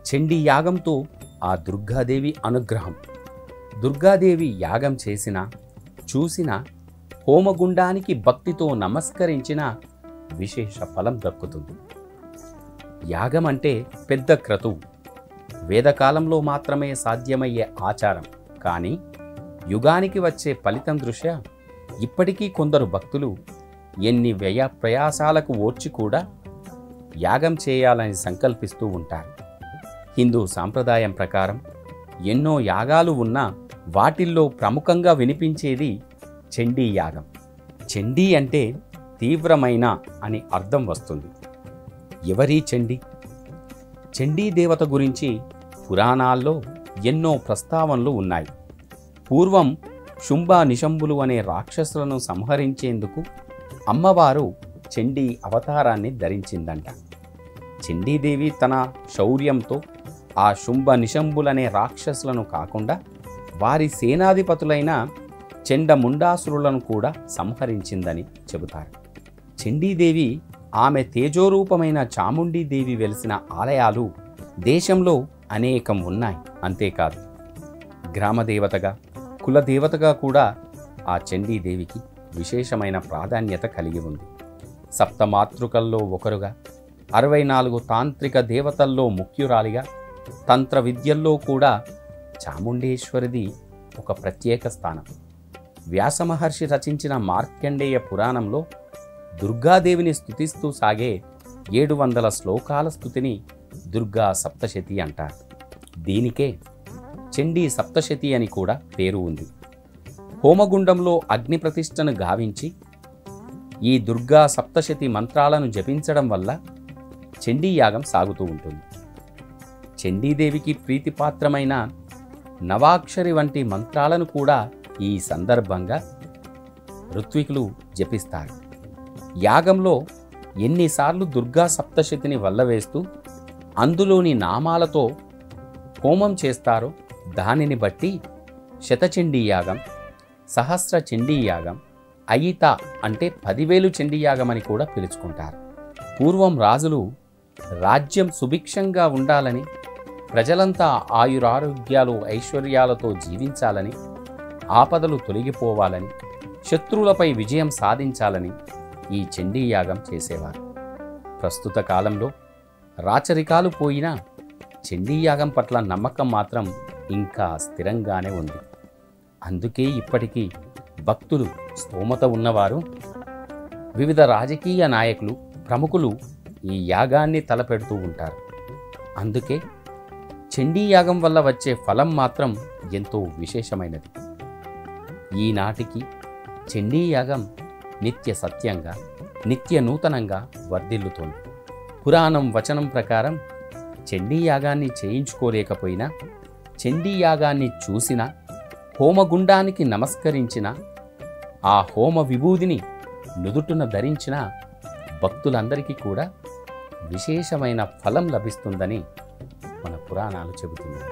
చండీ యాగంతో ఆ దుర్గాదేవి అనుగ్రహం. దుర్గాదేవి యాగం చేసిన, చూసిన, హోమగుండానికి భక్తితో నమస్కరించిన విశేష ఫలం దక్కుతుంది. యాగం అంటే పెద్ద క్రతువు, వేదకాలంలో మాత్రమే సాధ్యమయ్యే ఆచారం. కానీ యుగానికి వచ్చే ఫలితం దృష్ట్యా ఇప్పటికీ కొందరు భక్తులు ఎన్ని వ్యయ ప్రయాసాలకు ఓర్చి కూడా యాగం చేయాలని సంకల్పిస్తూ ఉంటారు. హిందూ సాంప్రదాయం ప్రకారం ఎన్నో యాగాలు ఉన్నా వాటిల్లో ప్రముఖంగా వినిపించేది చండీ యాగం. చండీ అంటే తీవ్రమైన అని అర్థం వస్తుంది. ఎవరీ చండీ? చండీ దేవత గురించి పురాణాల్లో ఎన్నో ప్రస్తావనలు ఉన్నాయి. పూర్వం శుంభ నిశంభులు అనే రాక్షసులను సంహరించేందుకు అమ్మవారు చండీ అవతారాన్ని ధరించిందంట. చండీదేవి తన శౌర్యంతో ఆ శుంభ నిశంభులనే రాక్షసులను కాకుండా వారి సేనాధిపతులైన చండముండాసురులను కూడా సంహరించిందని చెబుతారు. చండీదేవి, ఆమె తేజోరూపమైన చాముండీదేవి వెలిసిన ఆలయాలు దేశంలో అనేకం ఉన్నాయి. అంతేకాదు, గ్రామదేవతగా, కులదేవతగా కూడా ఆ చండీదేవికి విశేషమైన ప్రాధాన్యత కలిగి ఉంది. సప్తమాతృకల్లో ఒకరుగా, 64 తాంత్రిక దేవతల్లో ముఖ్యురాలిగా, తంత్ర విద్యల్లో కూడా చాముండేశ్వరిది ఒక ప్రత్యేక స్థానం. వ్యాసమహర్షి రచించిన మార్కండేయ పురాణంలో దుర్గాదేవిని స్తుతిస్తూ సాగే 700 శ్లోకాల స్తుతిని దుర్గా సప్తశతి అంటారు. దీనికే చండీ సప్తశతి అని కూడా పేరు ఉంది. హోమగుండంలో అగ్ని ప్రతిష్టను గావించి ఈ దుర్గా సప్తశతి మంత్రాలను జపించడం వల్ల చండీ యాగం సాగుతూ ఉంటుంది. చండీదేవికి ప్రీతిపాత్రమైన నవాక్షరి వంటి మంత్రాలను కూడా ఈ సందర్భంగా ఋత్వికులు జపిస్తారు. యాగంలో ఎన్నిసార్లు దుర్గా సప్తశతిని వల్లవేస్తూ అందులోని నామాలతో హోమం చేస్తారో దానిని బట్టి శతచండీ యాగం, సహస్ర చండీ యాగం, అయిత అంటే 10,000 చండీ యాగం అని కూడా పిలుచుకుంటారు. పూర్వం రాజులు రాజ్యం సుభిక్షంగా ఉండాలని, ప్రజలంతా ఆయురారోగ్యాలు ఐశ్వర్యాలతో జీవించాలని, ఆపదలు తొలగిపోవాలని, శత్రువులపై విజయం సాధించాలని ఈ చండీ యాగం చేసేవారు. ప్రస్తుత కాలంలో రాచరికాలు పోయినా చండీ యాగం పట్ల నమ్మకం మాత్రం ఇంకా స్థిరంగానే ఉంది. అందుకే ఇప్పటికీ భక్తులు, స్తోమత ఉన్నవారు, వివిధ రాజకీయ నాయకులు, ప్రముఖులు ఈ యాగాన్ని తలపెడుతూ ఉంటారు. అందుకే చండీ యాగం వల్ల వచ్చే ఫలం మాత్రం ఎంతో విశేషమైనది. ఈనాటికి చండీ యాగం నిత్య సత్యంగా, నిత్య నూతనంగా వర్ధిల్లుతోంది. పురాణం వచనం ప్రకారం చండీ యాగాన్ని చేయించుకోలేకపోయినా, చండీ యాగాన్ని చూసిన, హోమగుండానికి నమస్కరించిన, ఆ హోమ విభూదిని నుదుటున ధరించిన భక్తులందరికీ కూడా విశేషమైన ఫలం లభిస్తుందని మన పురాణాలు చెబుతున్నాయి.